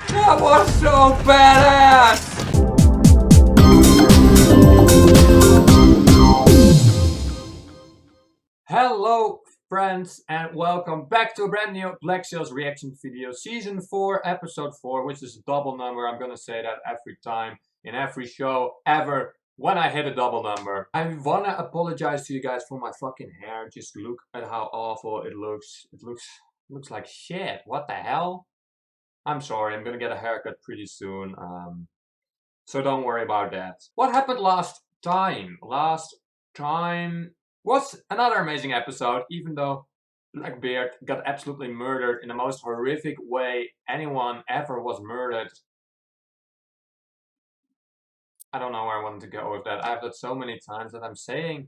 That was so badass! Hello friends and welcome back to a brand new Black Sails reaction video, season 4, episode 4, which is a double number. I'm gonna say that every time, in every show, ever, when I hit a double number. I wanna apologize to you guys for my fucking hair. Just look at how awful it looks. It looks like shit. What the hell? I'm sorry, I'm gonna get a haircut pretty soon. So don't worry about that. What happened last time? Last time was another amazing episode, even though Blackbeard got absolutely murdered in the most horrific way anyone ever was murdered. I don't know where I wanted to go with that. I've done so many times that I'm saying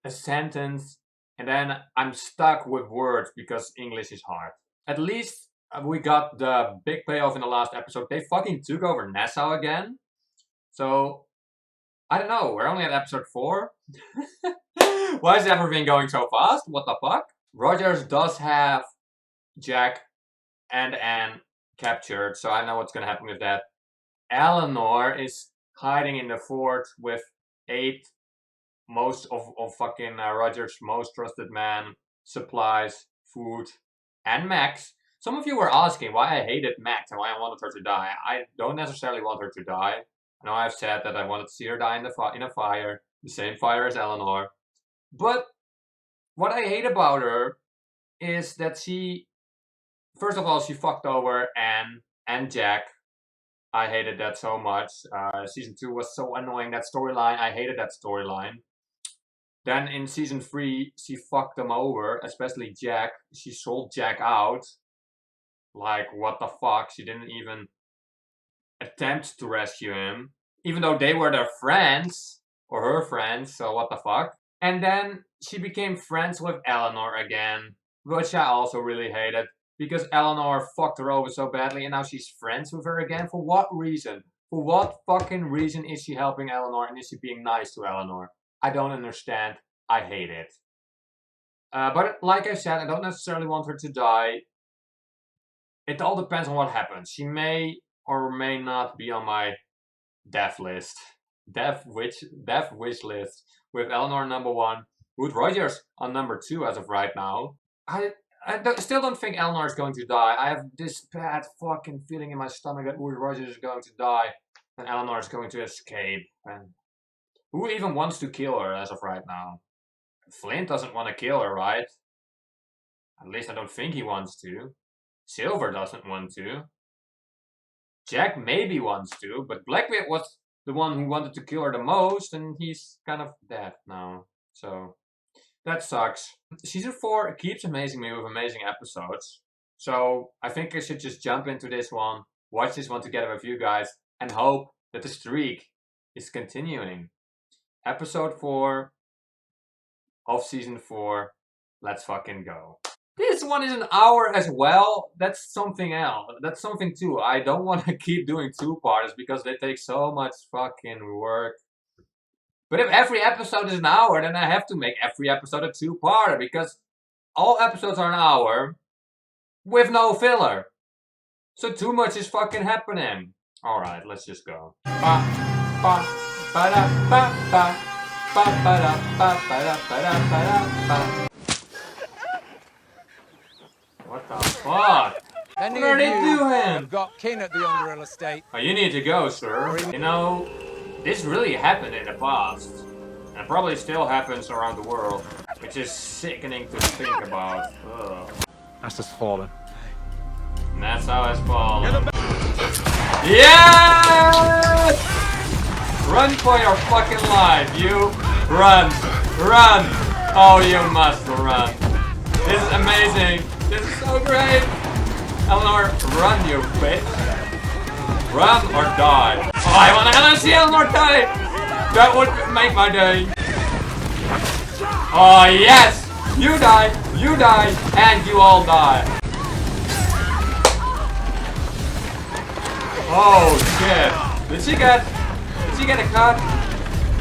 a sentence and then I'm stuck with words because English is hard. At least we got the big payoff in the last episode. They fucking took over Nassau again. So, I don't know. We're only at episode 4. Why is everything going so fast? What the fuck? Rogers does have Jack and Anne captured, so I know what's gonna happen with that. Eleanor is hiding in the fort with 8 most of fucking Rogers' most trusted man, supplies, food, and Max. Some of you were asking why I hated Max and why I wanted her to die. I don't necessarily want her to die. I know I've said that I wanted to see her die in a fire, the same fire as Eleanor. But what I hate about her is that she, first of all, she fucked over Anne and Jack. I hated that so much. Season 2 was so annoying, that storyline. I hated that storyline. Then in season 3, she fucked them over, especially Jack. She sold Jack out. Like, what the fuck? She didn't even attempt to rescue him. Even though they were their friends, or her friends, so what the fuck? And then she became friends with Eleanor again, which I also really hated. Because Eleanor fucked her over so badly and now she's friends with her again? For what reason? For what fucking reason is she helping Eleanor and is she being nice to Eleanor? I don't understand. I hate it. But like I said, I don't necessarily want her to die. It all depends on what happens. She may or may not be on my death list. Death wish list. With Eleanor number 1. With Rogers on number 2 as of right now. I still don't think Eleanor is going to die. I have this bad fucking feeling in my stomach that Rogers is going to die. And Eleanor is going to escape. And who even wants to kill her as of right now? Flint doesn't want to kill her, right? At least I don't think he wants to. Silver doesn't want to. Jack maybe wants to, but Blackbeard was the one who wanted to kill her the most, and he's kind of dead now. So, that sucks. Season 4 keeps amazing me with amazing episodes. So, I think I should just jump into this one, watch this one together with you guys, and hope that the streak is continuing. Episode 4 of season 4. Let's fucking go. This one is an hour as well. That's something else. That's something too. I don't want to keep doing 2-parters because they take so much fucking work. But if every episode is an hour, then I have to make every episode a 2-parter because all episodes are an hour with no filler. So too much is fucking happening. Alright, let's just go. What the fuck? What are they doing? Got kin at the Underhill estate. Oh, you need to go, sir. You know, this really happened in the past. And it probably still happens around the world. Which is sickening to think about. Ugh. Nassau's fallen. Nassau has fallen. Yes! Run for your fucking life, you. Run. Run. Oh, you must run. This is amazing. This is so great! Eleanor, run, you bitch! Run or die! Oh, I wanna see Eleanor die! That would make my day! Oh, yes! You die, and you all die! Oh, shit! Did she get a cut?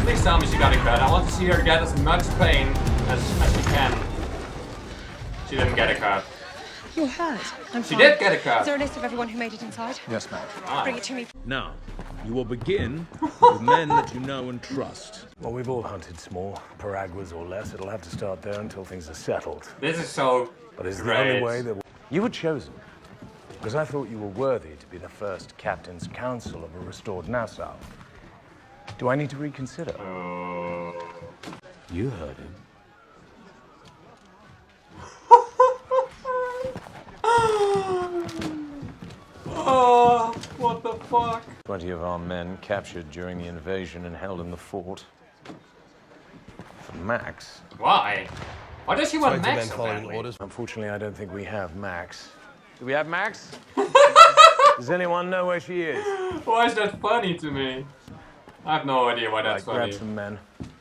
Please tell me she got a cut. I want to see her get as much pain as she can. She didn't get a cut. You're hurt. I'm She fine. did get a Is cut. there a list of everyone who made it inside? Yes, ma'am. Bring it to me. Now, you will begin with men that you know and trust. Well, we've all hunted small, paraguas or less. It'll have to start there until things are settled. This is so But it's great. the only way that you were chosen. Because I thought you were worthy to be the first Captain's Council of a restored Nassau. Do I need to reconsider? Oh. You heard him. Oh, what the fuck? 20 of our men captured during the invasion and held in the fort. For Max. Why? Why does she want Max so badly? Unfortunately, I don't think we have Max. Do we have Max? Does anyone know where she is? Why is that funny to me? I have no idea why that's funny. Grab some men.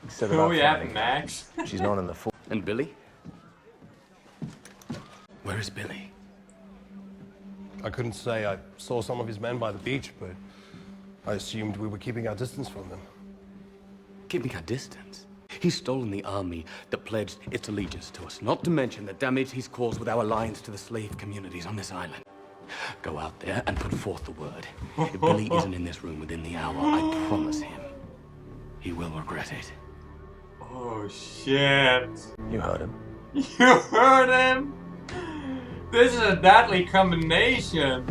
Set Who about we have finding her. Max? She's not in the fort. And Billy? Where is Billy? I couldn't say. I saw some of his men by the beach, but I assumed we were keeping our distance from them. Keeping our distance? He's stolen the army that pledged its allegiance to us, not to mention the damage he's caused with our alliance to the slave communities on this island. Go out there and put forth the word. If Billy isn't in this room within the hour, I promise him, he will regret it. Oh shit. You heard him. You heard him? This is a deadly combination.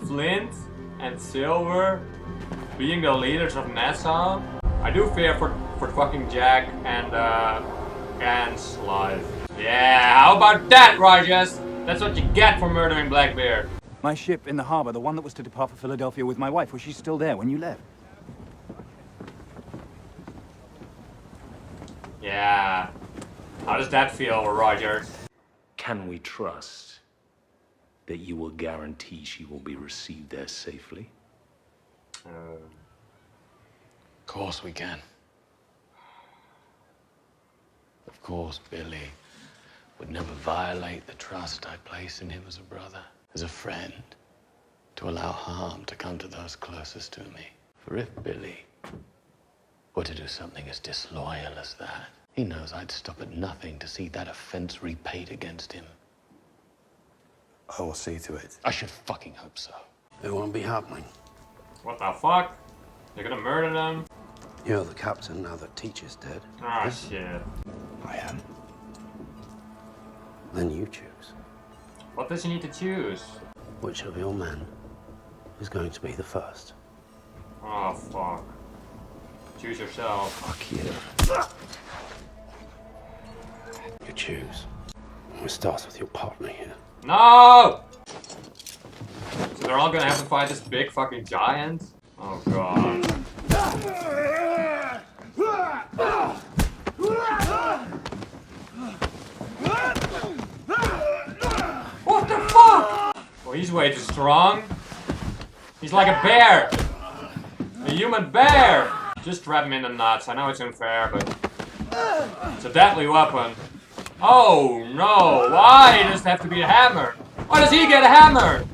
Flint and Silver being the leaders of Nassau. I do fear for fucking Jack and Slive. Yeah, how about that, Rogers? That's what you get for murdering Blackbeard. My ship in the harbor, the one that was to depart for Philadelphia with my wife, was she still there when you left? Yeah. How does that feel, Rogers? Can we trust that you will guarantee she will be received there safely? Of course we can. Of course Billy would never violate the trust I place in him as a brother, as a friend, to allow harm to come to those closest to me. For if Billy were to do something as disloyal as that, he knows I'd stop at nothing to see that offense repaid against him. I will see to it. I should fucking hope so. It won't be happening. What the fuck? They're gonna murder them? You're the captain now that Teacher's dead. Ah, shit. I am. Then you choose. What does he need to choose? Which of your men is going to be the first? Oh, fuck. Choose yourself. Fuck you. You choose. It starts with your partner here. No! So they're all gonna have to fight this big fucking giant? Oh god. What the fuck? Well, he's way too strong. He's like a bear. A human bear. Just trap him in the nuts. I know it's unfair, but it's a deadly weapon. Oh no, why does it have to be a hammer? Why does he get a hammer?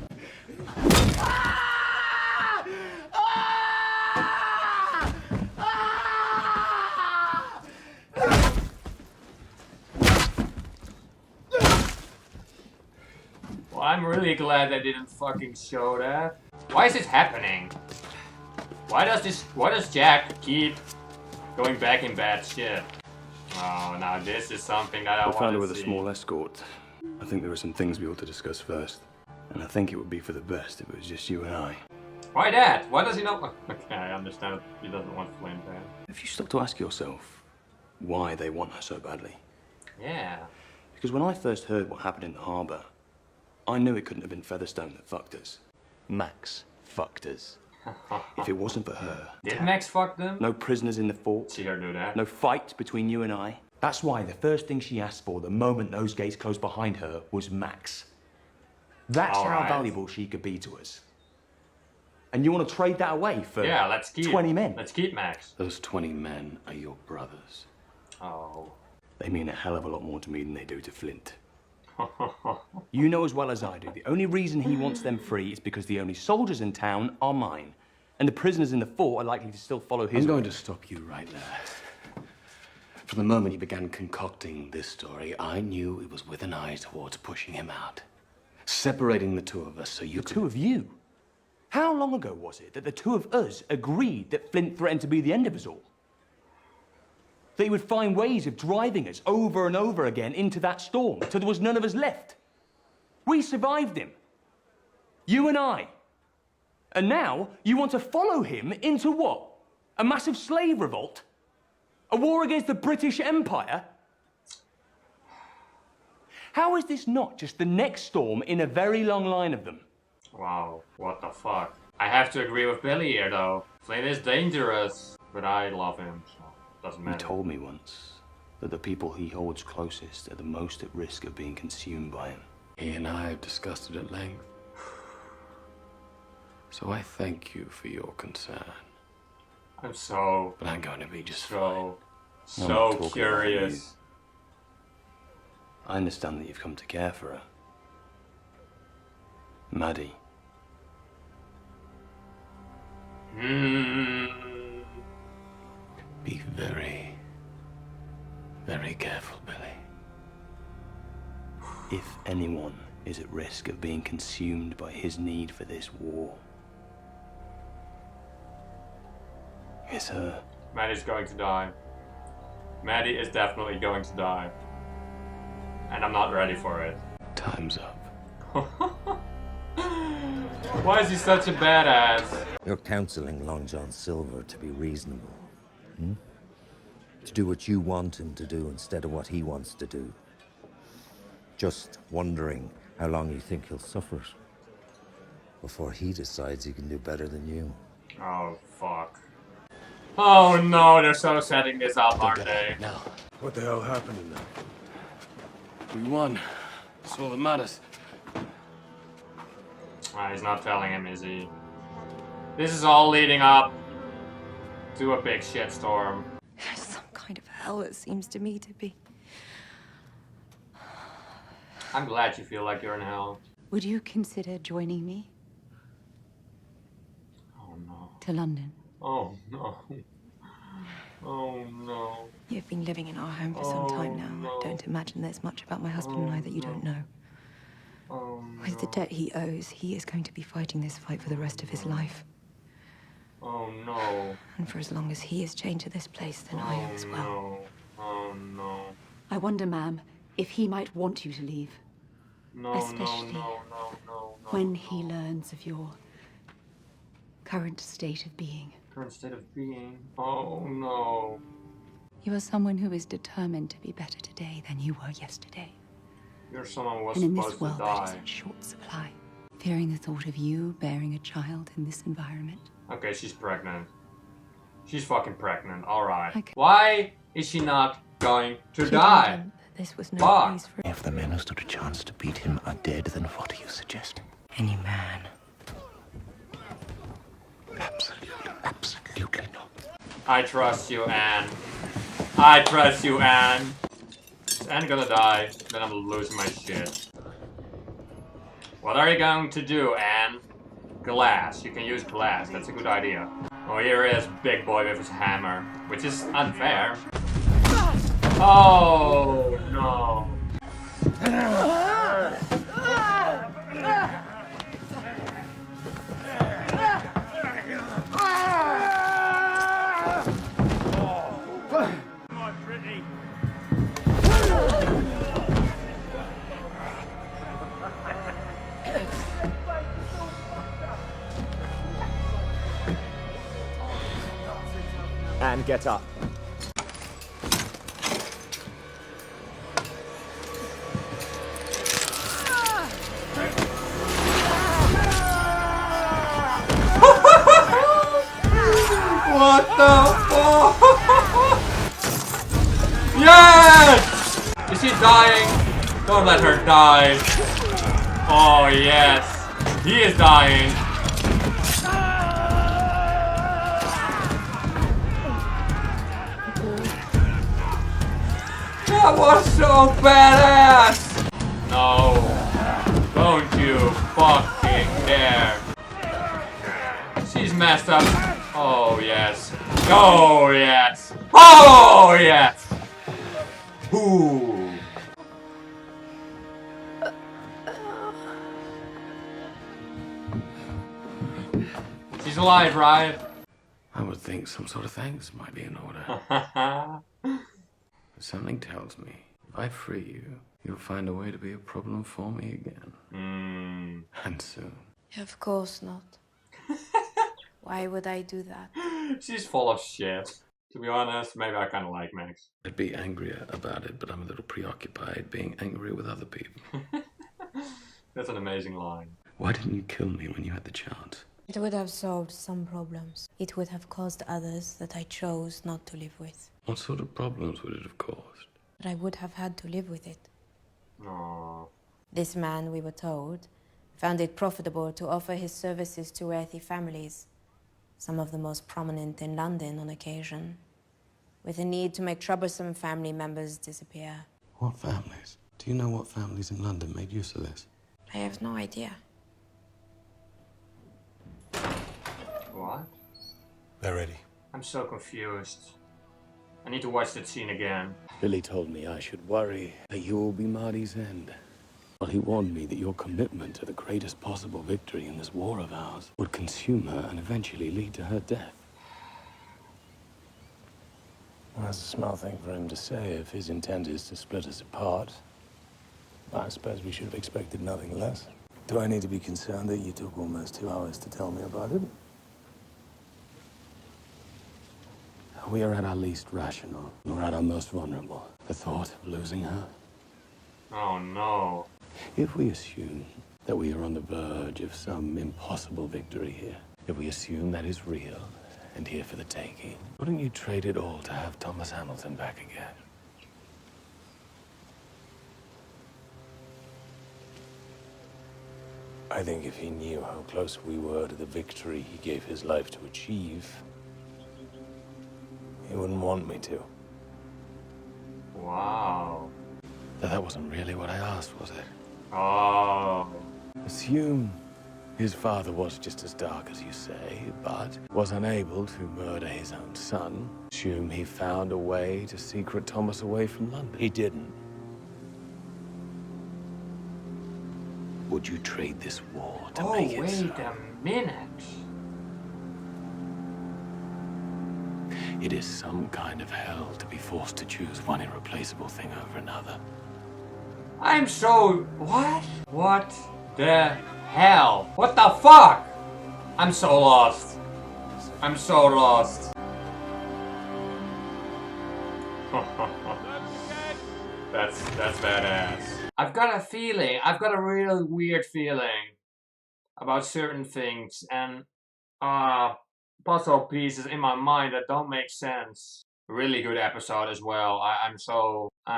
Well, I'm really glad they didn't fucking show that. Why is this happening? Why does Jack keep going back in bad shit? Oh, now this is something that I want to see. I found her with a small escort. I think there are some things we ought to discuss first. And I think it would be for the best if it was just you and I. Why that? Why does he not? Okay, I understand he doesn't want Flint there. Have you stopped to ask yourself why they want her so badly? Yeah. Because when I first heard what happened in the harbour, I knew it couldn't have been Featherstone that fucked us. Max fucked us. If it wasn't for her... Did Max fuck them? No prisoners in the fort. See her do that. No fight between you and I. That's why the first thing she asked for the moment those gates closed behind her was Max. That's how valuable she could be to us. And you want to trade that away for let's keep 20 men? Let's keep Max. Those 20 men are your brothers. Oh. They mean a hell of a lot more to me than they do to Flint. You know as well as I do, the only reason he wants them free is because the only soldiers in town are mine. And the prisoners in the fort are likely to still follow his... I'm going to stop you right there. From the moment he began concocting this story, I knew it was with an eye towards pushing him out. separating the two of us so you The two of you? How long ago was it that the two of us agreed that Flint threatened to be the end of us all? That he would find ways of driving us over and over again into that storm till there was none of us left? We survived him. You and I. And now you want to follow him into what? A massive slave revolt? A war against the British Empire? How is this not just the next storm in a very long line of them? Wow, what the fuck? I have to agree with Billy here though. Flint is dangerous, but I love him, so doesn't He matter. told me once that the people he holds closest are the most at risk of being consumed by him. He and I have discussed it at length. So I thank you for your concern. I'm so... But I'm going to be just fine. I'm not So talking about curious. I understand that you've come to care for her. Maddie. Be very, very careful, Billy. If anyone is at risk of being consumed by his need for this war, it's her. Maddie's going to die. Maddie is definitely going to die. And I'm not ready for it. Time's up. Why is he such a badass? You're counseling Long John Silver to be reasonable. To do what you want him to do instead of what he wants to do. Just wondering how long you think he'll suffer before he decides he can do better than you. Oh, fuck. Oh no, they're so setting this up, aren't they? Now, What the hell happened in there? we won. That's all that matters. He's not telling him, is he? This is all leading up to a big shitstorm. There's some kind of hell, it seems to me to be. I'm glad you feel like you're in hell. Would you consider joining me Oh no. to London? Oh no. Oh no. You've been living in our home for some time now. no. I don't imagine there's much about my husband and I that you don't know. Oh With the debt he owes, he is going to be fighting this fight for the rest of his life. Oh no. And for as long as he is chained to this place, then I am as well. No. Oh no. I wonder, ma'am, if he might want you to leave. No, Especially no. when he learns of your current state of being. Current state of being. Oh no. You are someone who is determined to be better today than you were yesterday. You're someone who was And in supposed this to world that is die. in short supply, fearing the thought of you bearing a child in this environment. Okay, she's pregnant. She's fucking pregnant, alright. Okay. Why is she not going to She die? told him that this was no Fuck. place for If the men who stood a chance to beat him are dead, then what do you suggest? any man. Absolutely not. I trust you, Anne. I trust you, Anne. Is Anne gonna die? Then I'm losing my shit. What are you going to do, Anne? Glass. You can use glass. That's a good idea. Oh, here is Big Boy with his hammer, which is unfair. Oh, no. And get up. What the fuck? Yes! Is she dying? Don't let her die. Oh, yes. He is dying. That was so badass! No. Don't you fucking dare. She's messed up. Oh, yes. Oh, yes. Oh, yes. Ooh. She's alive, right? I would think some sort of thanks might be in order. But something tells me, if I free you, you'll find a way to be a problem for me again. And soon. Of course not. Why would I do that? She's full of shit. To be honest, maybe I kind of like Max. I'd be angrier about it, but I'm a little preoccupied being angry with other people. That's an amazing line. Why didn't you kill me when you had the chance? It would have solved some problems. It would have caused others that I chose not to live with. What sort of problems would it have caused? But I would have had to live with it. Aww. This man, we were told, found it profitable to offer his services to wealthy families, some of the most prominent in London on occasion, with a need to make troublesome family members disappear. What families? Do you know what families in London made use of this? I have no idea. What? They're ready. I'm so confused. I need to watch that scene again. Billy told me I should worry that you will be Marty's end. But he warned me that your commitment to the greatest possible victory in this war of ours would consume her and eventually lead to her death. Well, that's a smart thing for him to say if his intent is to split us apart. I suppose we should have expected nothing less. Do I need to be concerned that you took almost 2 hours to tell me about it? We are at our least rational. We're at our most vulnerable. The thought of losing her. Oh no. If we assume that we are on the verge of some impossible victory here, if we assume that is real and here for the taking, wouldn't you trade it all to have Thomas Hamilton back again? I think if he knew how close we were to the victory he gave his life to achieve, he wouldn't want me to. Wow. That wasn't really what I asked, was it? Oh. Assume his father was just as dark as you say, but was unable to murder his own son. Assume he found a way to secret Thomas away from London. He didn't. Would you trade this war to Oh, make it wait so? a minute. It is some kind of hell to be forced to choose one irreplaceable thing over another. I'm so... What? What the hell? What the fuck? I'm so lost. I'm so lost. That's badass. I've got a feeling, I've got a real weird feeling about certain things and puzzle pieces in my mind that don't make sense. Really good episode as well. I'm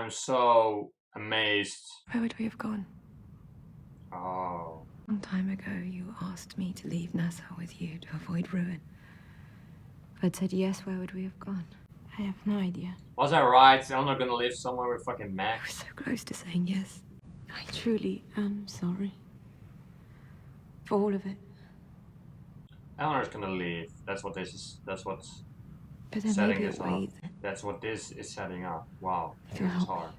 so amazed. Where would we have gone? Oh. Some time ago, you asked me to leave Nassau with you to avoid ruin. If I'd said yes, where would we have gone? I have no idea. Was I right? I'm not gonna live somewhere with fucking Max. I was so close to saying yes. I truly am sorry. For all of it. Eleanor's gonna leave. That's what this is. That's what's But there may setting be a this up. way. That's what this is setting up. Wow. This To is help. hard.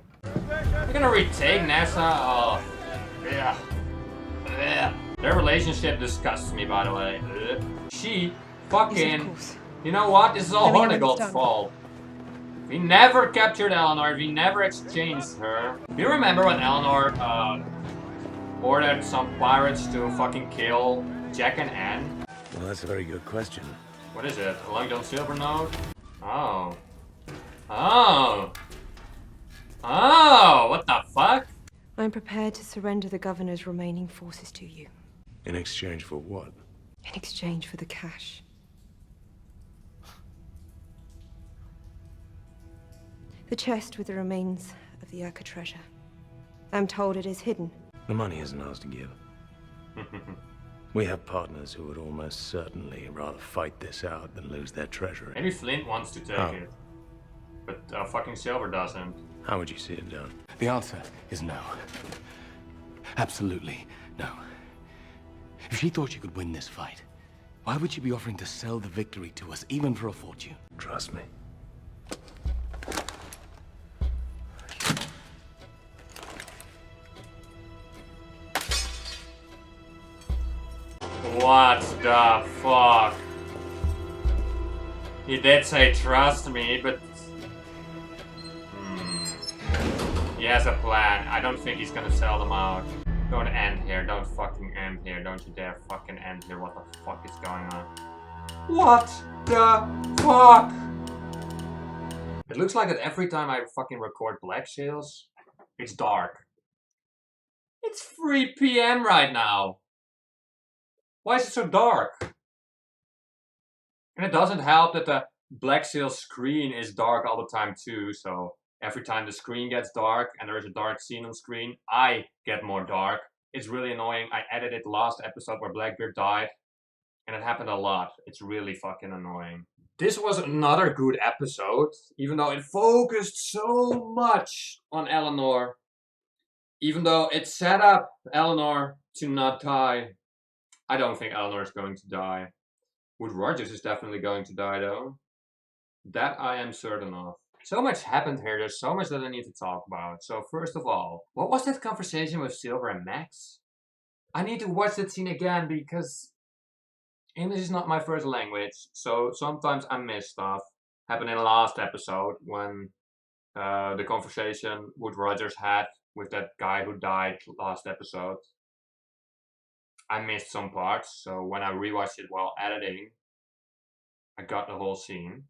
We're gonna retake Nassau. Oh, yeah. Yeah. Their relationship disgusts me, by the way. Ugh. She fucking. You know what? This is all Hornigold's fault. We never captured Eleanor. We never exchanged her. Do you remember when Eleanor ordered some pirates to fucking kill Jack and Anne? Well, that's a very good question. What is it? A Long John Silver note? Oh. Oh. Oh, what the fuck? I'm prepared to surrender the governor's remaining forces to you. In exchange for what? In exchange for the cash. The chest with the remains of the Urca treasure. I'm told it is hidden. The money isn't ours to give. We have partners who would almost certainly rather fight this out than lose their treasury. Maybe Flint wants to take it. But fucking Silver doesn't. How would you see it done? The answer is no. Absolutely no. If she thought she could win this fight, why would she be offering to sell the victory to us, even for a fortune? Trust me. What the fuck? He did say trust me, but... He has a plan. I don't think he's gonna sell them out. Don't end here. Don't fucking end here. Don't you dare fucking end here. What the fuck is going on? What the fuck? It looks like that every time I fucking record Black Sails, it's dark. It's 3 PM right now. Why is it so dark? And it doesn't help that the Black Sails screen is dark all the time too, so every time the screen gets dark and there's a dark scene on screen, I get more dark. It's really annoying. I edited the last episode where Blackbeard died, and it happened a lot. It's really fucking annoying. This was another good episode, even though it focused so much on Eleanor. Even though it set up Eleanor to not die. I don't think Eleanor is going to die. Wood Rogers is definitely going to die though. That I am certain of. So much happened here, there's so much that I need to talk about. So first of all, what was that conversation with Silver and Max? I need to watch that scene again because English is not my first language, so sometimes I miss stuff. Happened in the last episode when the conversation Wood Rogers had with that guy who died last episode. I missed some parts, so when I rewatched it while editing, I got the whole scene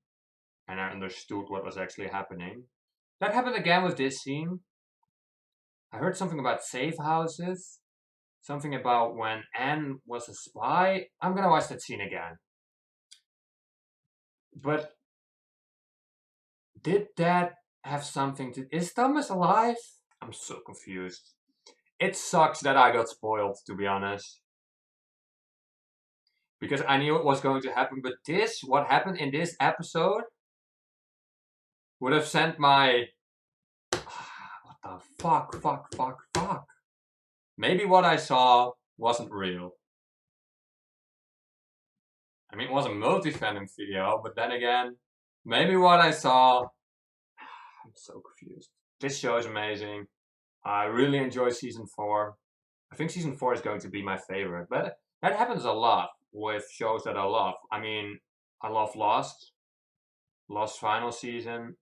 and I understood what was actually happening. That happened again with this scene. I heard something about safe houses, something about when Anne was a spy. I'm gonna watch that scene again. But did that have something to... Is Thomas alive? I'm so confused. It sucks that I got spoiled, to be honest. Because I knew it was going to happen, but this, what happened in this episode, would have sent my... What the fuck? Maybe what I saw wasn't real. I mean, it was a multi-fandom video, but then again, maybe what I saw... I'm so confused. This show is amazing. I really enjoy season 4. I think season 4 is going to be my favorite, but that happens a lot with shows that I love. I mean, I love Lost. Lost final season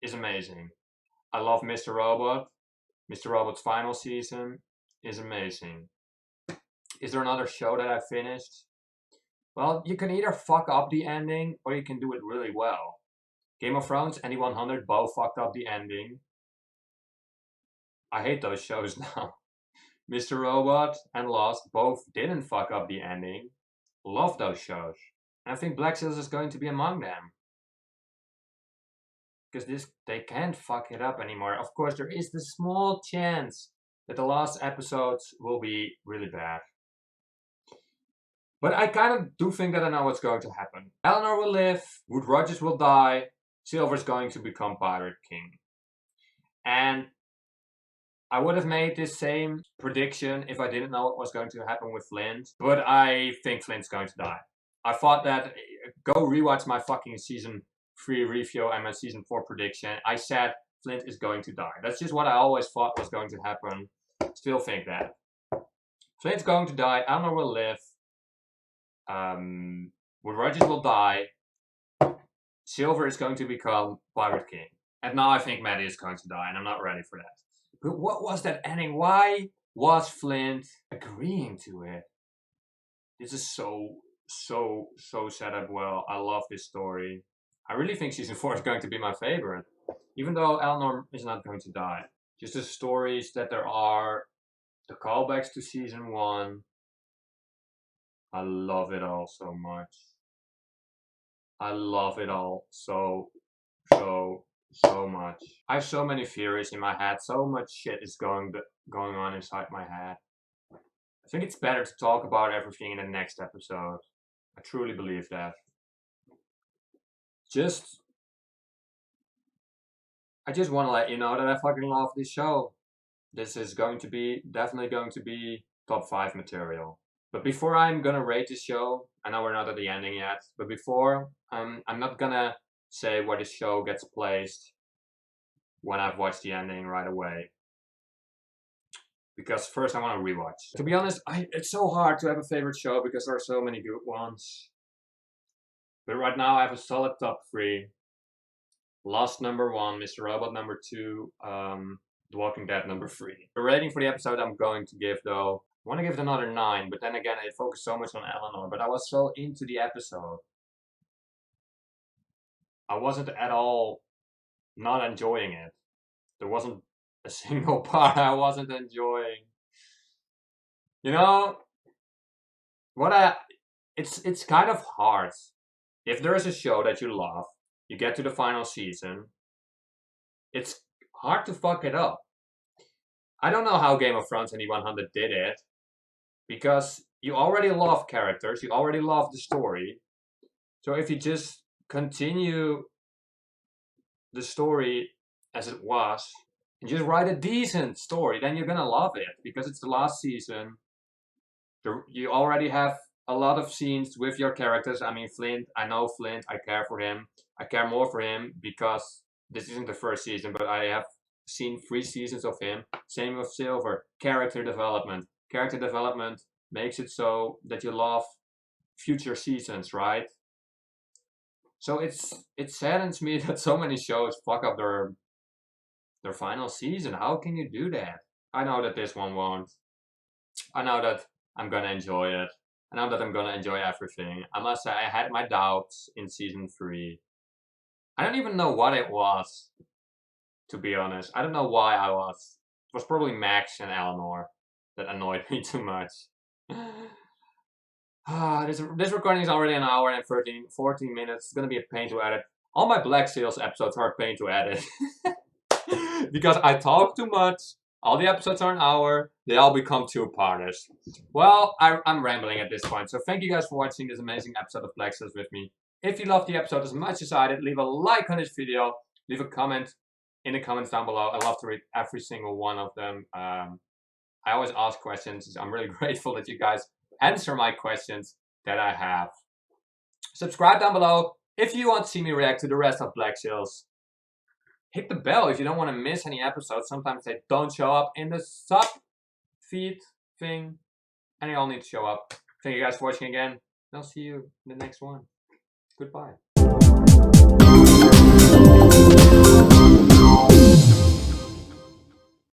is amazing. I love Mr. Robot. Mr. Robot's final season is amazing. Is there another show that I finished? Well, you can either fuck up the ending or you can do it really well. Game of Thrones and the 100 both fucked up the ending. I hate those shows now. Mr. Robot and Lost both didn't fuck up the ending. Love those shows. And I think Black Sails is going to be among them. Because they can't fuck it up anymore. Of course, there is the small chance that the last episodes will be really bad. But I kind of do think that I know what's going to happen. Eleanor will live, Wood Rogers will die, Silver's going to become Pirate King. And I would have made this same prediction if I didn't know what was going to happen with Flint. But I think Flint's going to die. I thought that... Go rewatch my fucking season 3 review and my season 4 prediction. I said Flint is going to die. That's just what I always thought was going to happen. Still think that. Flint's going to die. Eleanor will live. Wood Rogers will die. Silver is going to become Pirate King. And now I think Maddie is going to die, and I'm not ready for that. But what was that ending? Why was Flint agreeing to it? This is so set up well. I love this story. I really think season 4 is going to be my favorite. Even though Eleanor is not going to die. Just the stories that there are, the callbacks to season 1. I love it all so much. I love it all so much. I have so many theories in my head. So much shit is going on inside my head. I think it's better to talk about everything in the next episode. I truly believe that. I just want to let you know that I fucking love this show. This is definitely going to be top 5 material. But before I'm gonna rate this show, I know we're not at the ending yet, but before, I'm not gonna say where this show gets placed when I've watched the ending right away. Because first I want to rewatch. To be honest, it's so hard to have a favorite show because there are so many good ones. But right now I have a solid top 3. Lost number 1, Mr. Robot number 2, The Walking Dead number 3. The rating for the episode I'm going to give, though, I want to give it another 9, but then again it focused so much on Eleanor, but I was so into the episode. I wasn't at all not enjoying it. There wasn't a single part I wasn't enjoying. You know, it's kind of hard. If there is a show that you love, you get to the final season, it's hard to fuck it up. I don't know how Game of Thrones and E100 did it, because you already love characters, you already love the story. So if you just continue the story as it was, and just write a decent story, then you're gonna love it, because it's the last season. You already have a lot of scenes with your characters. I mean, Flint, I know Flint, I care for him. I care more for him because this isn't the first season, but I have seen 3 seasons of him. Same with Silver. Character development. Character development makes it so that you love future seasons, right? So it saddens me that so many shows fuck up their final season. How can you do that? I know that this one won't. I know that I'm gonna enjoy it. I know that I'm gonna enjoy everything. I must say, I had my doubts in season 3. I don't even know what it was, to be honest. I don't know why I was. It was probably Max and Eleanor that annoyed me too much. This recording is already an hour and 14 minutes. It's gonna be a pain to edit. All my Black Sails episodes are a pain to edit. Because I talk too much. All the episodes are an hour. They all become 2-parters. Well, I'm rambling at this point. So thank you guys for watching this amazing episode of Black Sails with me. If you loved the episode as much as I did, leave a like on this video. Leave a comment in the comments down below. I love to read every single one of them. I always ask questions. I'm really grateful that you guys answer my questions that I have. Subscribe down below if you want to see me react to the rest of Black Sails. Hit the bell if you don't want to miss any episodes. Sometimes they don't show up in the sub feed thing, and they all need to show up. Thank you guys for watching again, and I'll see you in the next one. Goodbye.